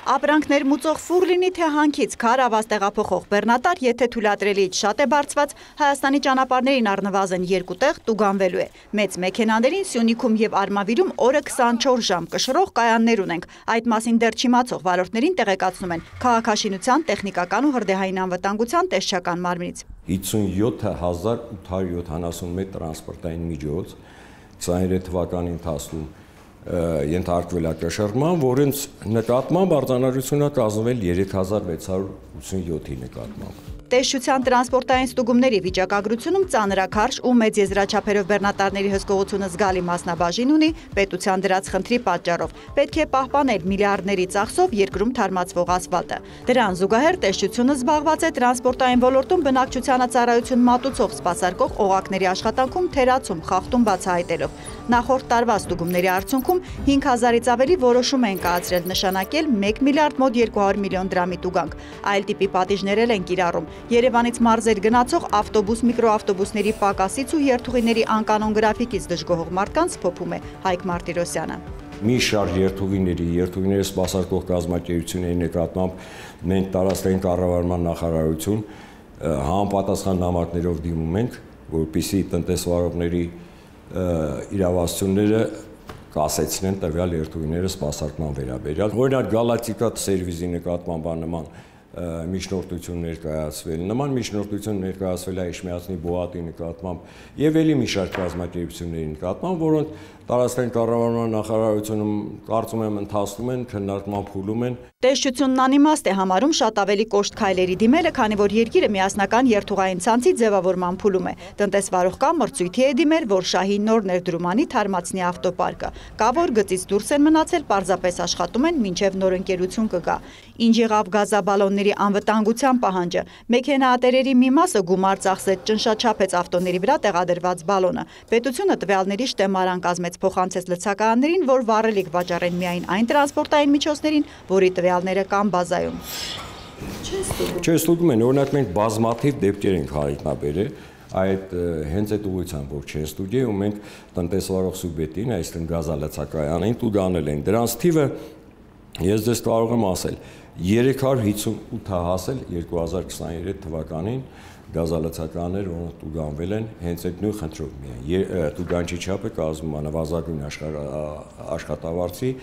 Ապրանքներ մուծող ֆուր լինի թե հանքից քար ավազ տեղափոխող բեռնատար, եթե թույլատրելիից շատ է բարձված, Հայաստանի ճանապարհներին առնվազն 2 տեղ տուգանվելու է։ Մեծ մեքենաներին Սյունիքում եւ Արմավիրում օրը 24 ժամ կշռող կայաններ ունենք։ Այդ մասին դեռ չիմացող վարորդներին տեղեկացնում են քաղաքաշինության, տեխնիկական ու հրդեհային անվտանգության տեսչական մարմնից։ 57,871 տրանսպորտային միջոց 23 թվականի ընթացքում ենթարկվել է կշռման, որոնց նկատմամբ արձանագրությունը կազմվել 3687-ի նկատմամբ։ Տեսչության տրանսպորտային ստուգումների վիճակագրությունում ծանրաքարշ ու մեծ եզրաչափերով բեռնատարների հսկողությունը զգալի մասնաբաժին ունի պետության դրած խնդրի պատճառով։ Պետք է պահպանել միլիարդների ծախսով երկրում թարմացվող ասֆալտը։ Դրան զուգահեռ տեսչությունը զբաղված է տրանսպորտային ոլորտում բնակչությանը ծառայություն մատուցող սպասարկող օղակների աշխատանքում թերացում խախտում բացահայտելով։ Նախորդ տարվա ստուգումների արդյունքում 5000-ից ավելի որոշում են կայացրել նշանակել 1 միլիարդ մոտ 200 միլիոն դրամի տուգանք։ Այլ տիպի պատիժներ են կիրառում։ Երևանից մարզեր գնացող ավտոբուս, միկրոավտոբուսների պակասից ու երթուղիների անկանոն գրաֆիկից դժգոհող մարդկանց փոփում է Հայկ Մարտիրոսյանը։ Մի շարժ երթուղիների սպասարկող կազմակերպությունների նկատմամբ մենք տարածքային կառավարման նախարարություն համապատասխան նամակներով դիմում ենք, որպեսզի տնտեսվարողների իրավասությունները կասեցնեն տվյալ երթուղիները սպասարկման վերաբերյալ։ Օրինակ գալակտիկա սերվիզի նկատմամբ նման միջնորդություն ներկայացվել, նման միջնորդություն ներկայացվել է Էշմիածնի Բոատի նկատմամբ եւ ելի մի շարք կազմակերպությունների նկատմամբ, որոնք տարածքային կառավարման նախարարությունում կարծում եմ ընթացնում են, քննարկման փուլում են։ Տեսչությունն անիմաստ է համարում շատ ավելի կոշտ քայլերի դիմելը, քանի որ երկիրը միասնական երթուղային ցանցի ձևավորման փուլում է։ Տնտեսվարող կամ մրցույթի է դիմել, որ շահի նոր ներդրումանի թարմացնի ավտոպարկը։ Կա որ գծից դուրս են մնացել, պարզապես աշխատում են մինչև նոր ընկերություն կգա։ Ինչ եղավ գազաբալոնների անվտանգության պահանջը։ Մեքենաատերերի մի մասը գումար ծախսեց, ճնշաչափեց ավտոների վրա տեղադրված բալոնը։ Պետությունը տվյալների շտեմարան կազմեց, փոխանցեց լցակայաններին, որ վառելիք վաճառեն միայն այն տրանսպորտային միջոցներին, որի տվյալները կան բազայում։ Չէ, ստուգում են, օրինակ մենք բազմաթիվ դեպքեր ենք հայտնաբերել, այդ հենց այդ ուղղությամբ որ չեն ստուգի ու մենք տնտեսվարող սուբյեկտին, այսինքն գազալցակայանին տուգանել են։ Դրանց թիվը ես ձեզ կարող եմ ասել 358-ը հասել 2023 թվականին գազալցականներ, որոնք տուգանվել են հենց այդ նույն խնդրով միայն։ Տուգանչի չափը կազմում է նվազագույն աշխատավարձի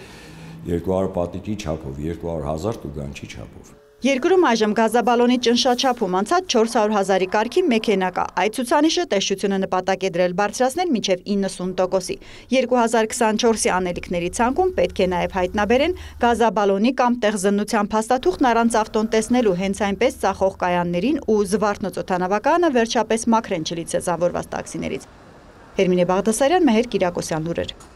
200 պատիկի չափով, 200,000 տուգանչի չափով։ Երկրում այժմ գազաբալոնի ճնշաչափում անցած 400,000-ի կարգի մեքենա կա։ Այդ ցուցանիշը տեսչությունը նպատակ է դրել բարձրացնել մինչև 90%-ի։ 2024-ի անելիքների ցանկում պետք է նաև հայտնաբերեն գազաբալոնի կամ տեղզննության փաստաթուղթն առանց ավտոն տեսնելու հենց այնպես ծախող կայաններին ու Զվարթնոց օդանավակայանը վերջապես մաքրեն չլիցենզավորված տաքսիներից։ Հերմինե Բաղդասարյան, Մեհեր Կիրակոսյան, լուրեր։